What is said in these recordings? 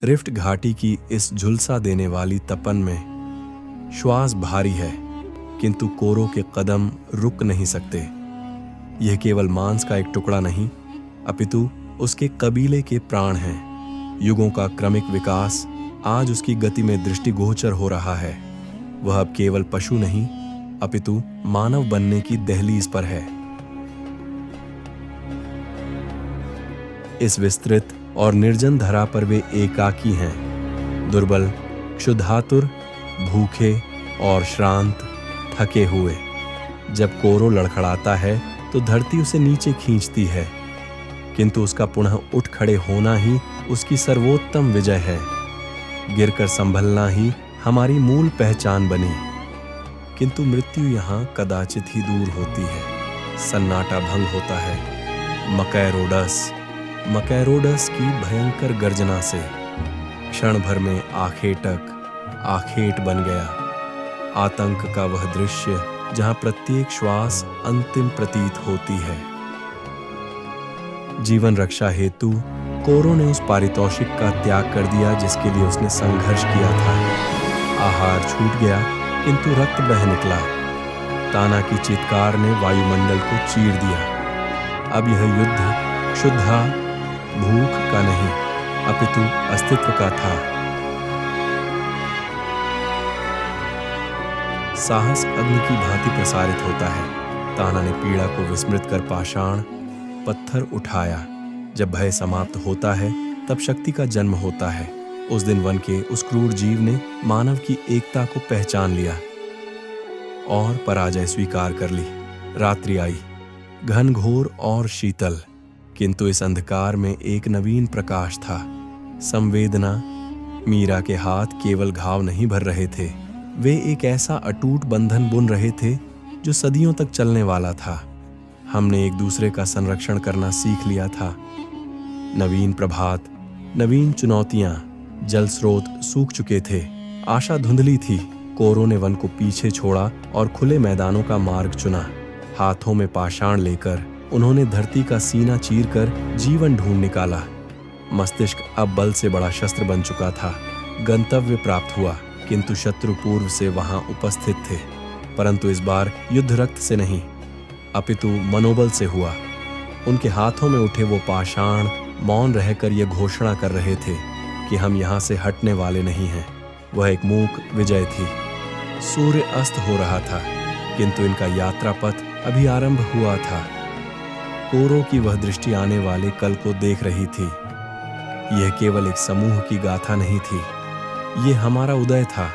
Rift घाटी की इस झुलसा देने वाली तपन में श्वास भारी है, किंतु कोरो के कदम रुक नहीं सकते। यह केवल मांस का एक टुकड़ा नहीं, अपितु उसके कबीले के प्राण हैं। युगों का क्रमिक विकास आज उसकी गति में दृष्टिगोचर हो रहा है। वह अब केवल पशु नहीं, अपितु मानव बनने की दहलीज पर है। इस विस्तृत और निर्जन धरा पर वे एकाकी हैं, दुर्बल, क्षुधातुर, भूखे और श्रांत, थके हुए। जब कोरो लड़खड़ाता है तो धरती उसे नीचे खींचती है, किंतु उसका पुनः उठ खड़े होना ही उसकी सर्वोत्तम विजय है। गिरकर संभलना ही हमारी मूल पहचान बनी। किंतु मृत्यु यहाँ कदाचित ही दूर होती है। सन्नाटा भंग होता है। मकैरोडस की भयंकर गर्जना से क्षण भर में आखेट बन गया। आतंक का वह दृश्य जहां प्रत्येक श्वास अंतिम प्रतीत होती है। जीवन रक्षा हेतु कोरो ने उस पारितोषिक का त्याग कर दिया जिसके लिए उसने संघर्ष किया था। आहार छूट गया, किंतु रक्त बह निकला। ताना की चीत्कार ने वायुमंडल को चीर दिया। अब यह युद्ध क्षुधा, भूख का नहीं, अपितु अस्तित्व का था। साहस अग्नि की भांति प्रसारित होता है। ताना ने पीड़ा को विस्मृत कर पाषाण पत्थर उठाया। जब भय समाप्त होता है तब शक्ति का जन्म होता है। उस दिन वन के उस क्रूर जीव ने मानव की एकता को पहचान लिया और पराजय स्वीकार कर ली। रात्रि आई, घनघोर और शीतल, किंतु इस अंधकार में एक नवीन प्रकाश था। संवेदना। मीरा के हाथ केवल घाव नहीं भर रहे थे, वे एक ऐसा अटूट बंधन बुन रहे थे जो सदियों तक चलने वाला था। हमने एक दूसरे का संरक्षण करना सीख लिया था। नवीन प्रभात, नवीन चुनौतियां। जल स्रोत सूख चुके थे, आशा धुंधली थी। कोरो ने वन को पीछे छोड़ा और खुले मैदानों का मार्ग चुना। हाथों में पाषाण लेकर उन्होंने धरती का सीना चीरकर जीवन ढूंढ निकाला। मस्तिष्क अब बल से बड़ा शस्त्र बन चुका था। गंतव्य प्राप्त हुआ, किंतु शत्रु पूर्व से वहां उपस्थित थे। परंतु इस बार युद्ध रक्त से नहीं, अपितु मनोबल से हुआ। उनके हाथों में उठे वो पाषाण मौन रहकर यह घोषणा कर रहे थे कि हम यहां से हटने वाले नहीं हैं। वह एक मूक विजय थी। सूर्य अस्त हो रहा था, किंतु इनका यात्रा पथ अभी आरंभ हुआ था। कोरो की वह दृष्टि आने वाले कल को देख रही थी। यह केवल एक समूह की गाथा नहीं थी, यह हमारा उदय था।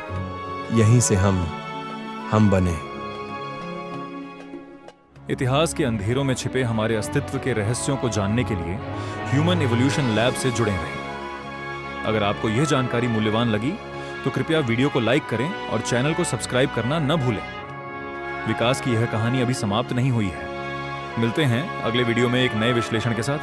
यहीं से हम बने। इतिहास के अंधेरों में छिपे हमारे अस्तित्व के रहस्यों को जानने के लिए ह्यूमन इवोल्यूशन लैब से जुड़े रहें। अगर आपको यह जानकारी मूल्यवान लगी तो कृपया वीडियो को लाइक करें और चैनल को सब्सक्राइब करना न भूलें। विकास की यह कहानी अभी समाप्त नहीं हुई है। मिलते हैं अगले वीडियो में एक नए विश्लेषण के साथ।